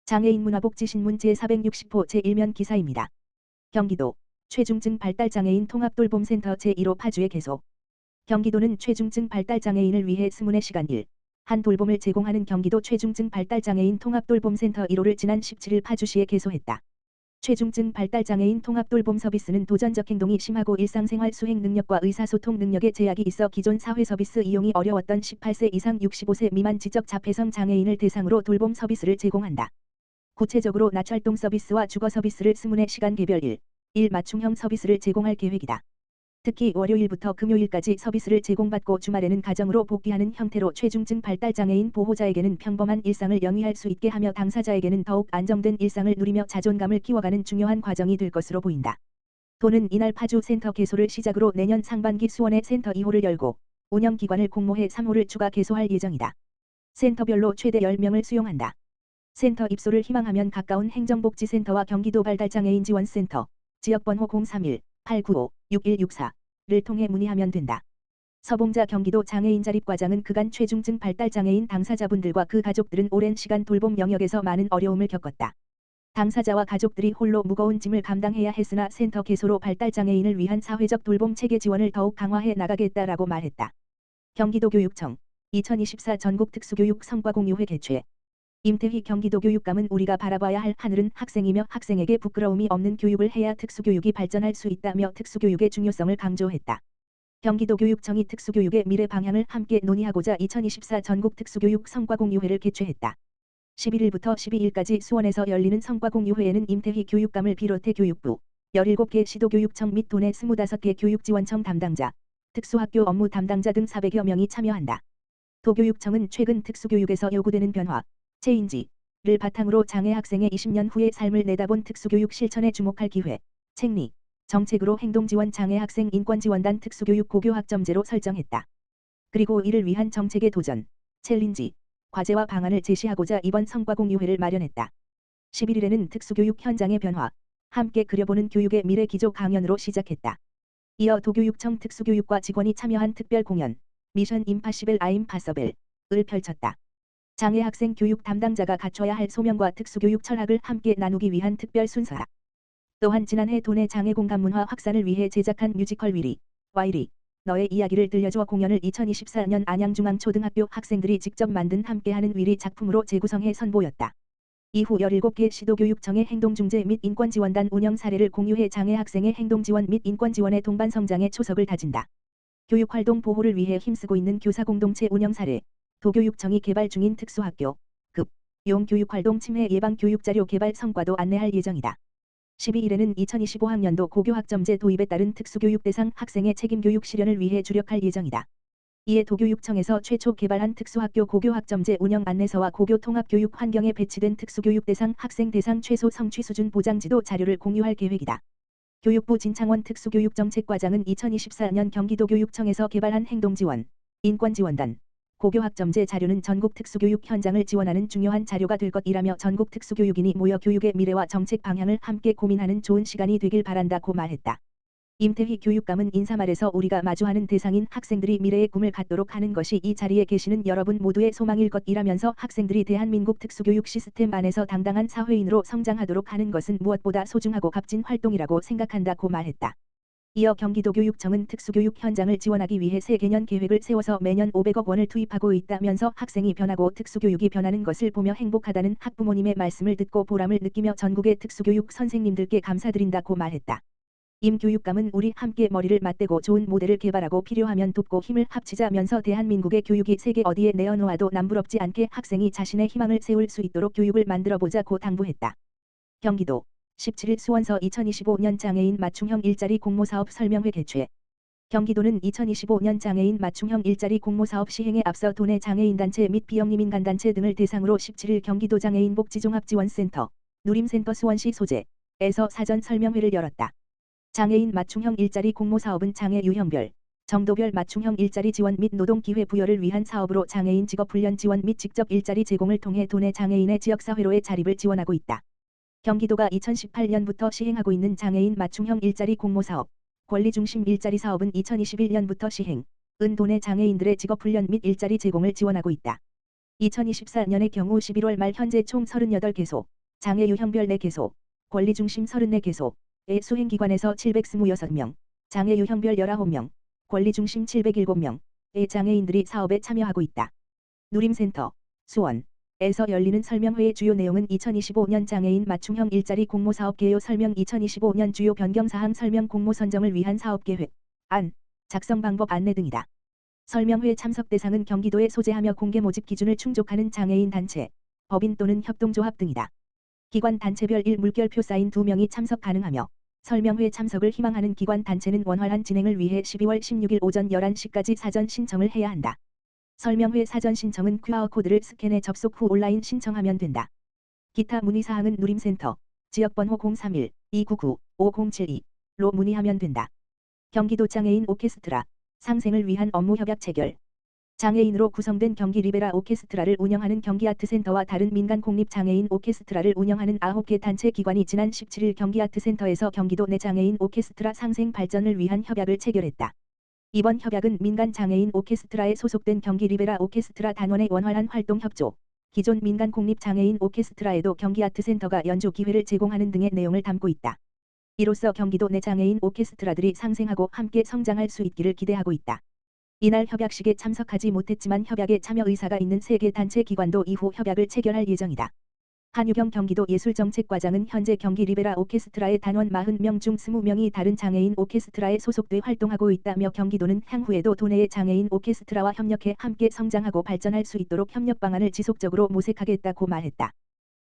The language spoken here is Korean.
장애인 문화복지신문 제460호 제1면 기사입니다. 경기도 최중증 발달장애인 통합돌봄센터 제1호 파주에 개소. 경기도는 최중증 발달장애인을 위해 스문의 시간 1한 돌봄을 제공하는 경기도 최중증 발달장애인 통합돌봄센터 1호를 지난 17일 파주시에 개소했다. 최중증 발달장애인 통합돌봄 서비스는 도전적 행동이 심하고 일상생활 수행 능력과 의사소통 능력에 제약이 있어 기존 사회 서비스 이용이 어려웠던 18세 이상 65세 미만 지적 자폐성 장애인을 대상으로 돌봄 서비스를 제공한다. 구체적으로 낮활동 서비스와 주거 서비스를 스문의 시간 개별 1 맞춤형 서비스를 제공할 계획이다. 특히 월요일부터 금요일까지 서비스를 제공받고 주말에는 가정으로 복귀하는 형태로 최중증 발달장애인 보호자에게는 평범한 일상을 영위할 수 있게 하며 당사자에게는 더욱 안정된 일상을 누리며 자존감을 키워가는 중요한 과정이 될 것으로 보인다. 도는 이날 파주 센터 개소를 시작으로 내년 상반기 수원에 센터 2호를 열고 운영기관을 공모해 3호를 추가 개소할 예정이다. 센터별로 최대 10명을 수용한다. 센터 입소를 희망하면 가까운 행정복지센터와 경기도 발달장애인 지원센터, 지역번호 031-895-6164를 통해 문의하면 된다. 서봉자 경기도 장애인자립과장은 그간 최중증 발달장애인 당사자분들과 그 가족들은 오랜 시간 돌봄 영역에서 많은 어려움을 겪었다. 당사자와 가족들이 홀로 무거운 짐을 감당해야 했으나 센터 개소로 발달장애인을 위한 사회적 돌봄 체계 지원을 더욱 강화해 나가겠다라고 말했다. 경기도교육청 2024 전국특수교육 성과공유회 개최. 임태희 경기도교육감은 우리가 바라봐야 할 하늘은 학생이며 학생에게 부끄러움이 없는 교육을 해야 특수교육이 발전할 수 있다며 특수교육의 중요성을 강조했다. 경기도교육청이 특수교육의 미래 방향을 함께 논의하고자 2024 전국특수교육 성과공유회를 개최했다. 11일부터 12일까지 수원에서 열리는 성과공유회에는 임태희 교육감을 비롯해 교육부, 17개 시도교육청 및 도내 25개 교육지원청 담당자, 특수학교 업무 담당자 등 400여 명이 참여한다. 도교육청은 최근 특수교육에서 요구되는 변화, 체인지를 바탕으로 장애 학생의 20년 후의 삶을 내다본 특수교육 실천에 주목할 기회, 책리, 정책으로 행동지원 장애 학생 인권지원단 특수교육 고교학점제로 설정했다. 그리고 이를 위한 정책의 도전, 챌린지, 과제와 방안을 제시하고자 이번 성과공유회를 마련했다. 11일에는 특수교육 현장의 변화, 함께 그려보는 교육의 미래 기조 강연으로 시작했다. 이어 도교육청 특수교육과 직원이 참여한 특별 공연, 미션 임파시벨 아임 파서벨을 펼쳤다. 장애 학생 교육 담당자가 갖춰야 할 소명과 특수교육 철학을 함께 나누기 위한 특별 순서다. 또한 지난해 도내 장애 공감 문화 확산을 위해 제작한 뮤지컬 위리, 와이리, 너의 이야기를 들려줘 공연을 2024년 안양중앙초등학교 학생들이 직접 만든 함께하는 위리 작품으로 재구성해 선보였다. 이후 17개 시도교육청의 행동중재 및 인권지원단 운영 사례를 공유해 장애 학생의 행동지원 및 인권지원의 동반 성장에 초석을 다진다. 교육활동 보호를 위해 힘쓰고 있는 교사공동체 운영 사례, 도교육청이 개발 중인 특수학교, 용 교육활동 침해 예방 교육자료 개발 성과도 안내할 예정이다. 12일에는 2025학년도 고교학점제 도입에 따른 특수교육 대상 학생의 책임교육 실현을 위해 주력할 예정이다. 이에 도교육청에서 최초 개발한 특수학교 고교학점제 운영 안내서와 고교 통합교육 환경에 배치된 특수교육 대상 학생 대상 최소 성취 수준 보장지도 자료를 공유할 계획이다. 교육부 진창원 특수교육정책과장은 2024년 경기도교육청에서 개발한 행동지원, 인권지원단, 고교학점제 자료는 전국 특수교육 현장을 지원하는 중요한 자료가 될 것이라며 전국 특수교육인이 모여 교육의 미래와 정책 방향을 함께 고민하는 좋은 시간이 되길 바란다고 말했다. 임태희 교육감은 인사말에서 우리가 마주하는 대상인 학생들이 미래의 꿈을 갖도록 하는 것이 이 자리에 계시는 여러분 모두의 소망일 것이라면서 학생들이 대한민국 특수교육 시스템 안에서 당당한 사회인으로 성장하도록 하는 것은 무엇보다 소중하고 값진 활동이라고 생각한다고 말했다. 이어 경기도교육청은 특수교육 현장을 지원하기 위해 새 개년 계획을 세워서 매년 500억 원을 투입하고 있다면서 학생이 변하고 특수교육이 변하는 것을 보며 행복하다는 학부모님의 말씀을 듣고 보람을 느끼며 전국의 특수교육 선생님들께 감사드린다고 말했다. 임 교육감은 우리 함께 머리를 맞대고 좋은 모델을 개발하고 필요하면 돕고 힘을 합치자면서 대한민국의 교육이 세계 어디에 내어놓아도 남부럽지 않게 학생이 자신의 희망을 세울 수 있도록 교육을 만들어보자고 당부했다. 경기도 17일 수원서 2025년 장애인 맞춤형 일자리 공모사업 설명회 개최. 경기도는 2025년 장애인 맞춤형 일자리 공모사업 시행에 앞서 도내 장애인단체 및 비영리민간단체 등을 대상으로 17일 경기도 장애인복지종합지원센터, 누림센터 수원시 소재에서 사전 설명회를 열었다. 장애인 맞춤형 일자리 공모사업은 장애 유형별, 정도별 맞춤형 일자리 지원 및 노동기회 부여를 위한 사업으로 장애인 직업훈련 지원 및 직접 일자리 제공을 통해 도내 장애인의 지역사회로의 자립을 지원하고 있다. 경기도가 2018년부터 시행하고 있는 장애인 맞춤형 일자리 공모사업, 권리중심 일자리 사업은 2021년부터 시행, 도내 장애인들의 직업훈련 및 일자리 제공을 지원하고 있다. 2024년의 경우 11월 말 현재 총 38개소, 장애유형별 4개소, 권리중심 34개소의 수행기관에서 726명, 장애유형별 19명, 권리중심 707명의 장애인들이 사업에 참여하고 있다. 누림센터, 수원에서 열리는 설명회의 주요 내용은 2025년 장애인 맞춤형 일자리 공모사업 개요 설명, 2025년 주요 변경사항 설명, 공모 선정을 위한 사업계획, 안, 작성 방법 안내 등이다. 설명회 참석 대상은 경기도에 소재하며 공개 모집 기준을 충족하는 장애인 단체, 법인 또는 협동조합 등이다. 기관 단체별 1물결표 사인 2명이 참석 가능하며 설명회 참석을 희망하는 기관 단체는 원활한 진행을 위해 12월 16일 오전 11시까지 사전 신청을 해야 한다. 설명회 사전 신청은 QR코드를 스캔해 접속 후 온라인 신청하면 된다. 기타 문의사항은 누림센터, 지역번호 031-299-5072로 문의하면 된다. 경기도 장애인 오케스트라, 상생을 위한 업무 협약 체결. 장애인으로 구성된 경기 리베라 오케스트라를 운영하는 경기아트센터와 다른 민간 공립 장애인 오케스트라를 운영하는 9개 단체 기관이 지난 17일 경기아트센터에서 경기도 내 장애인 오케스트라 상생 발전을 위한 협약을 체결했다. 이번 협약은 민간 장애인 오케스트라에 소속된 경기 리베라 오케스트라 단원의 원활한 활동 협조, 기존 민간 공립 장애인 오케스트라에도 경기아트센터가 연주 기회를 제공하는 등의 내용을 담고 있다. 이로써 경기도 내 장애인 오케스트라들이 상생하고 함께 성장할 수 있기를 기대하고 있다. 이날 협약식에 참석하지 못했지만 협약에 참여 의사가 있는 3개 단체 기관도 이후 협약을 체결할 예정이다. 한유경 경기도 예술정책과장은 현재 경기 리베라 오케스트라의 단원 40명 중 20명이 다른 장애인 오케스트라에 소속돼 활동하고 있다며 경기도는 향후에도 도내의 장애인 오케스트라와 협력해 함께 성장하고 발전할 수 있도록 협력 방안을 지속적으로 모색하겠다고 말했다.